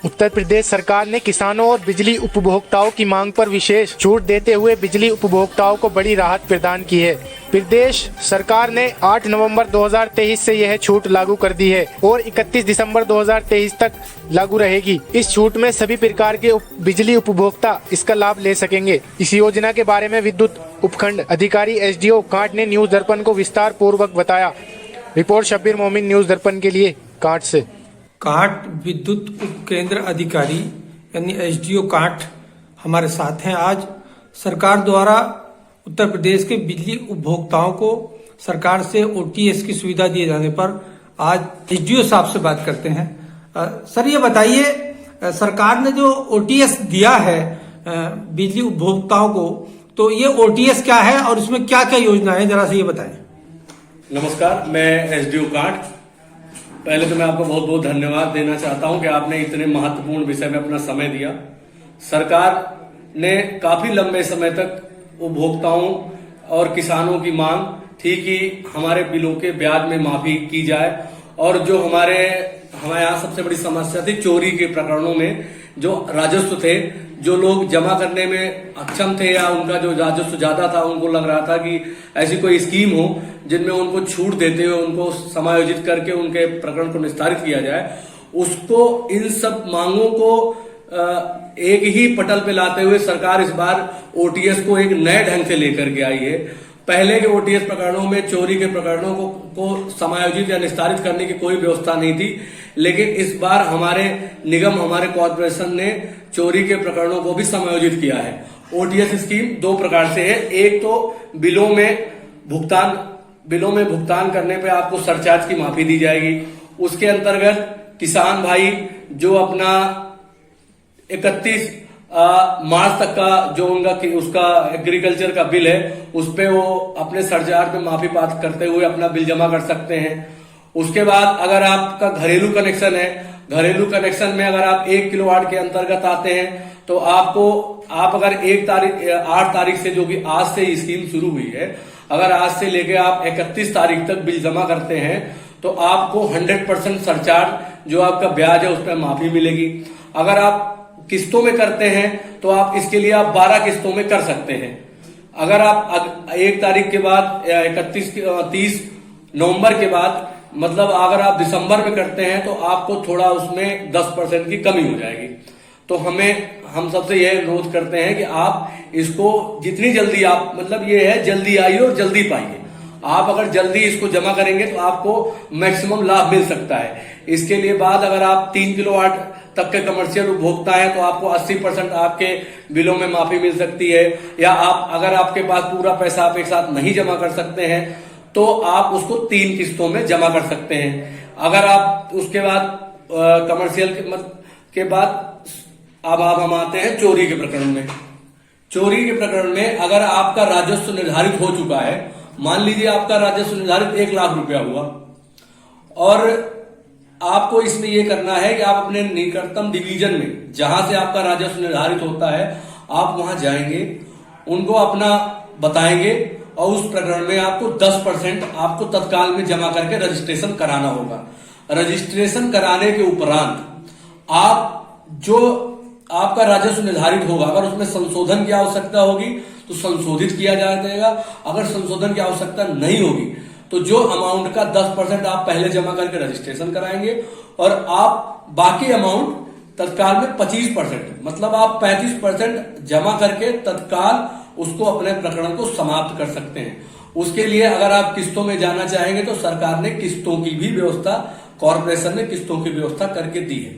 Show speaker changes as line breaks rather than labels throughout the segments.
उत्तर प्रदेश सरकार ने किसानों और बिजली उपभोक्ताओं की मांग पर विशेष छूट देते हुए बिजली उपभोक्ताओं को बड़ी राहत प्रदान की है। प्रदेश सरकार ने 8 नवंबर 2023 से यह छूट लागू कर दी है और 31 दिसंबर 2023 तक लागू रहेगी। इस छूट में सभी प्रकार के बिजली उपभोक्ता इसका लाभ ले सकेंगे। इस योजना के बारे में विद्युत उपखंड अधिकारी SDO कांट ने न्यूज दर्पण को विस्तार पूर्वक बताया। रिपोर्ट शब्बीर मोमिन, न्यूज दर्पण के लिए कांट से।
कांट विद्युत उप केंद्र अधिकारी यानी SDO कांट हमारे साथ हैं। आज सरकार द्वारा उत्तर प्रदेश के बिजली उपभोक्ताओं को सरकार से OTS की सुविधा दिए जाने पर आज SDO साहब से बात करते हैं। सर, ये बताइए, सरकार ने जो OTS दिया है बिजली उपभोक्ताओं को, तो ये OTS क्या है और इसमें क्या क्या योजना है, जरा से ये बताएं।
नमस्कार, मैं SDO कांट। पहले तो मैं आपको बहुत बहुत धन्यवाद देना चाहता हूं कि आपने इतने महत्वपूर्ण विषय में अपना समय दिया। सरकार ने काफी लंबे समय तक उपभोक्ताओं और किसानों की मांग थी कि हमारे बिलों के ब्याज में माफी की जाए, और जो हमारे यहाँ सबसे बड़ी समस्या थी चोरी के प्रकरणों में जो राजस्व थे, जो लोग जमा करने में अक्षम थे या उनका जो राजस्व ज्यादा था, उनको लग रहा था कि ऐसी कोई स्कीम हो जिनमें उनको छूट देते हुए उनको समायोजित करके उनके प्रकरण को निस्तारित किया जाए। उसको इन सब मांगों को एक ही पटल पे लाते हुए सरकार इस बार OTS को एक नए ढंग से लेकर के आई है। पहले के OTS प्रकरणों में चोरी के प्रकरणों को समायोजित या निस्तारित करने की कोई व्यवस्था नहीं थी, लेकिन इस बार हमारे निगम, हमारे कॉर्पोरेशन ने चोरी के प्रकरणों को भी समायोजित किया है। OTS स्कीम दो प्रकार से है। एक तो बिलों में भुगतान करने पे आपको सरचार्ज की माफी दी जाएगी। उसके अंतर्गत किसान भाई जो अपना 31 मार्च तक का जो उसका एग्रीकल्चर का बिल है, उस पे वो अपने सरचार्ज में माफी पात्र करते हुए अपना बिल जमा कर सकते हैं। उसके बाद अगर आपका घरेलू कनेक्शन है, घरेलू कनेक्शन में अगर आप 1 किलोवाट के अंतर्गत आते हैं तो आप अगर 8 तारीख से, जो कि आज से स्कीम शुरू हुई है, अगर आज से लेके आप 31 तारीख तक बिल जमा करते हैं तो आपको 100% सरचार्ज जो आपका ब्याज है उस पर माफी मिलेगी। अगर आप किस्तों में करते हैं तो आप इसके लिए 12 किस्तों में कर सकते हैं। अगर आप 1 तारीख के बाद 30 नवंबर के बाद, मतलब अगर आप दिसंबर में करते हैं तो आपको थोड़ा उसमें 10% की कमी हो जाएगी। तो हम सबसे यह अनुरोध करते हैं कि आप इसको जितनी जल्दी आप, मतलब ये है जल्दी आइए और जल्दी पाइए। आप अगर जल्दी इसको जमा करेंगे तो आपको मैक्सिमम लाभ मिल सकता है। इसके लिए बाद अगर आप 3 किलोवाट तक के कमर्शियल उपभोक्ता है तो आपको 80% आपके बिलों में माफी मिल सकती है। या अगर आपके पास पूरा पैसा आप एक साथ नहीं जमा कर सकते हैं तो आप उसको 3 किस्तों में जमा कर सकते हैं। अगर आप उसके बाद कमर्शियल के बाद अब हम आते हैं चोरी के प्रकरण में। चोरी के प्रकरण में अगर आपका राजस्व निर्धारित हो चुका है, मान लीजिए आपका राजस्व निर्धारित 1 लाख रुपया हुआ, और आपको इसमें यह करना है कि आप अपने निकटतम डिवीजन में जहां से आपका राजस्व निर्धारित होता है, आप वहां जाएंगे, उनको अपना बताएंगे और उस प्रकरण में आपको 10% आपको तत्काल में जमा करके रजिस्ट्रेशन कराना होगा। रजिस्ट्रेशन कराने के उपरांत जो आपका राजस्व निर्धारित होगा, अगर उसमें संशोधन की आवश्यकता होगी तो संशोधित किया जाएगा। अगर संशोधन की आवश्यकता नहीं होगी तो जो अमाउंट का 10% आप पहले जमा करके रजिस्ट्रेशन कराएंगे और आप बाकी अमाउंट तत्काल में 25%, मतलब आप 35% जमा करके तत्काल उसको अपने प्रकरण को समाप्त कर सकते हैं। उसके लिए अगर आप किस्तों में जाना चाहेंगे तो सरकार ने किस्तों की भी व्यवस्था, कॉर्पोरेशन ने किस्तों की व्यवस्था करके दी है।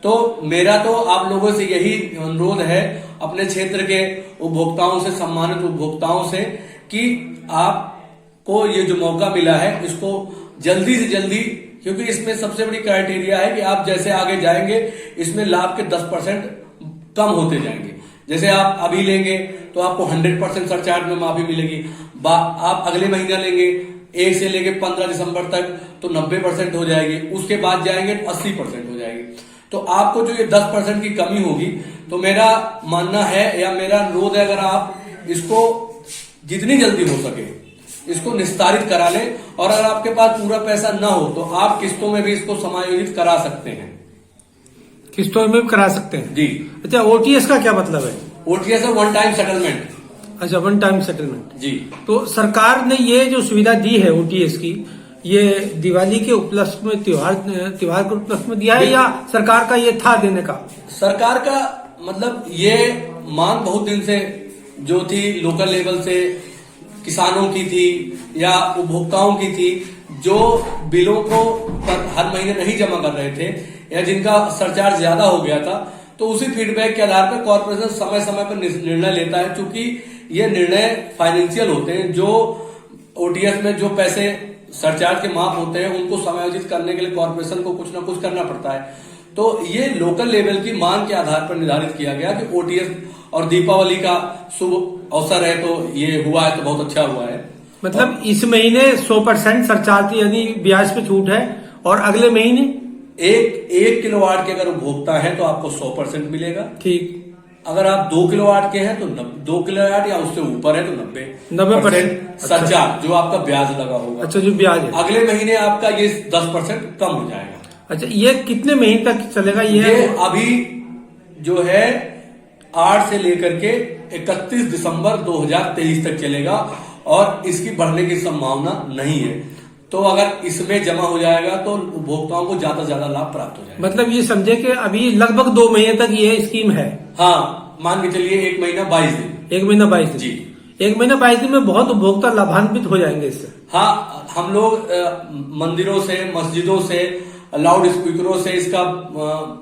तो मेरा तो आप लोगों से यही अनुरोध है, अपने क्षेत्र के उपभोक्ताओं से, सम्मानित उपभोक्ताओं से, कि आपको ये जो मौका मिला है इसको जल्दी से जल्दी, क्योंकि इसमें सबसे बड़ी क्राइटेरिया है कि आप जैसे आगे जाएंगे इसमें लाभ के 10% कम होते जाएंगे। जैसे आप अभी लेंगे तो आपको 100% सरचार्ज में माफी मिलेगी। आप अगले महीना लेंगे 1 से लेके 15 दिसंबर तक तो 90% हो जाएगी। उसके बाद जाएंगे तो 80% हो जाएगी। तो आपको जो ये 10% की कमी होगी, तो मेरा मानना है या मेरा अनुरोध है, अगर आप इसको जितनी जल्दी हो सके इसको निस्तारित करा लें, और अगर आपके पास पूरा पैसा ना हो तो आप किस्तों में भी इसको समायोजित करा सकते हैं।
किस्तों में भी करा सकते हैं।
जी।
अच्छा, ओटीएस का क्या मतलब है?
ओटीएस है वन टाइम सेटलमेंट।
अच्छा, वन टाइम सेटलमेंट।
जी।
तो सरकार ने ये जो सुविधा दी है ओटीएस की, ये दिवाली के उपलक्ष्य में, त्योहार के उपलक्ष्य में दिया है या सरकार का ये था देने का?
सरकार का मतलब ये मांग बहुत दिन से जो थी लोकल लेवल से किसानों की थी या उपभोक्ताओं की थी, जो बिलों को हर महीने नहीं जमा कर रहे थे या जिनका सरचार्ज ज्यादा हो गया था, तो उसी फीडबैक के आधार पर कॉर्पोरेशन समय समय पर निर्णय लेता है। क्योंकि ये निर्णय फाइनेंशियल होते हैं, जो ओटीएस में जो पैसे सरचार्ज के माफ होते हैं उनको समायोजित करने के लिए कॉर्पोरेशन को कुछ ना कुछ करना पड़ता है। तो ये लोकल लेवल की मांग के आधार पर निर्धारित किया गया कि ओटीएस, और दीपावली का शुभ अवसर है तो ये हुआ है, तो बहुत अच्छा हुआ है।
मतलब इस महीने 100% सरचार्ज यानी ब्याज पे छूट है, और अगले महीने
एक किलोवाट के अगर उपभोक्ता है तो आपको 100% मिलेगा।
ठीक।
अगर आप 2 किलोवाट के हैं तो 2 किलोवाट या उससे ऊपर है तो 90% सरचार्ज जो आपका ब्याज लगा होगा।
अच्छा, जो ब्याज है
अगले महीने आपका ये 10% कम हो जाएगा।
अच्छा, ये कितने महीने तक चलेगा? ये
अभी जो है 8 से लेकर के 31 दिसंबर 2023 तक चलेगा और इसकी बढ़ने की संभावना नहीं है। तो अगर इसमें जमा हो जाएगा तो उपभोक्ताओं को ज्यादा से ज्यादा लाभ प्राप्त हो जाएगा।
मतलब ये समझे कि अभी लगभग 2 महीने तक ये स्कीम है।
हाँ, मान के चलिए 1 महीना 22 दिन।
1 महीना 22 दिन।
जी।
1 महीना 22 दिन में बहुत उपभोक्ता लाभान्वित हो जाएंगे इससे।
हाँ, हम लोग मंदिरों से, मस्जिदों से, लाउड स्पीकरों से इसका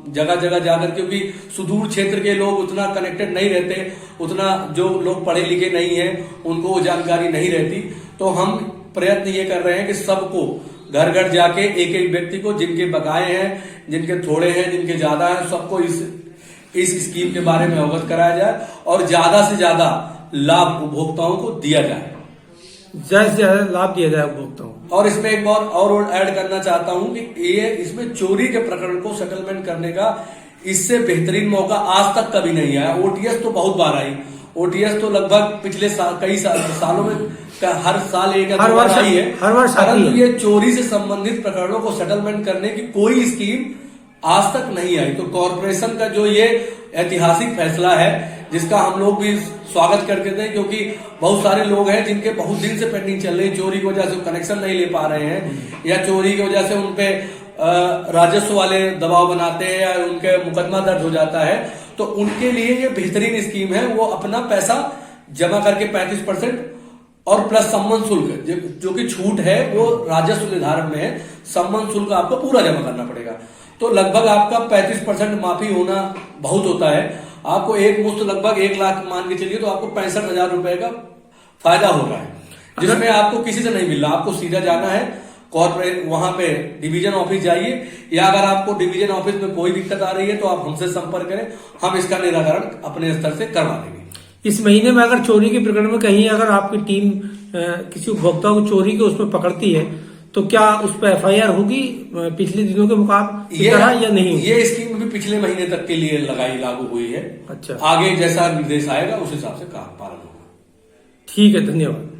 जगह जगह जाकर, क्योंकि सुदूर क्षेत्र के लोग उतना कनेक्टेड नहीं रहते, उतना जो लोग पढ़े लिखे नहीं है उनको वो जानकारी नहीं रहती। तो हम प्रयत्न ये कर रहे हैं कि सबको घर घर जाके एक एक व्यक्ति को, जिनके बकाए हैं, जिनके थोड़े हैं, जिनके ज्यादा हैं, सबको इस स्कीम के बारे में अवगत कराया जाए और ज्यादा से ज्यादा लाभ उपभोक्ताओं को दिया जाए,
ज्यादा से ज्यादा लाभ दिया जाए उपभोक्ताओं को।
और इसमें एक बात और ऐड करना चाहता हूं कि ये इसमें चोरी के प्रकरण को सेटलमेंट करने का इससे बेहतरीन मौका आज तक कभी नहीं आया। ओटीएस तो बहुत बार आई, ओटीएस तो लगभग पिछले कई सालों में हर साल एक
हर वर्ष
आई है,
हर वर्ष,
परंतु ये चोरी से संबंधित प्रकरणों को सेटलमेंट करने की कोई स्कीम आज तक नहीं आई। तो कॉर्पोरेशन का जो ये ऐतिहासिक फैसला है, जिसका हम लोग भी स्वागत करते थे, क्योंकि बहुत सारे लोग हैं जिनके बहुत दिन से पेंडिंग चल रही, चोरी की वजह से कनेक्शन नहीं ले पा रहे हैं या चोरी की वजह से उनपे राजस्व वाले दबाव बनाते हैं या उनके मुकदमा दर्ज हो जाता है। तो उनके लिए ये बेहतरीन स्कीम है, वो अपना पैसा जमा करके 35% और प्लस सम्मान शुल्क जो कि छूट है वो राजस्व निर्धारण में है, सम्मान शुल्क आपको पूरा जमा करना पड़ेगा। तो लगभग आपका 35% माफी होना बहुत होता है। आपको एक मुश्त लगभग 1 लाख मान के चलिए तो आपको 65,000 रुपए का फायदा हो रहा है, जिसमें आपको किसी से नहीं मिल रहा। आपको सीधा जाना है कॉर्पोरेट, वहां पे डिवीजन ऑफिस जाइए, या अगर आपको डिवीजन ऑफिस में कोई दिक्कत आ रही है तो आप हमसे संपर्क करें, हम इसका निराकरण अपने स्तर से करवा देंगे।
इस महीने में अगर चोरी के प्रकरण में कहीं अगर आपकी टीम किसी उपभोक्ता को चोरी के उसमें पकड़ती है तो क्या उस पर एफआईआर होगी पिछले दिनों के मुकाबले या नहीं?
ये स्कीम भी पिछले महीने तक के लिए लागू हुई है।
अच्छा,
आगे जैसा निर्देश आएगा उस हिसाब से काम पालन होगा।
ठीक है, धन्यवाद।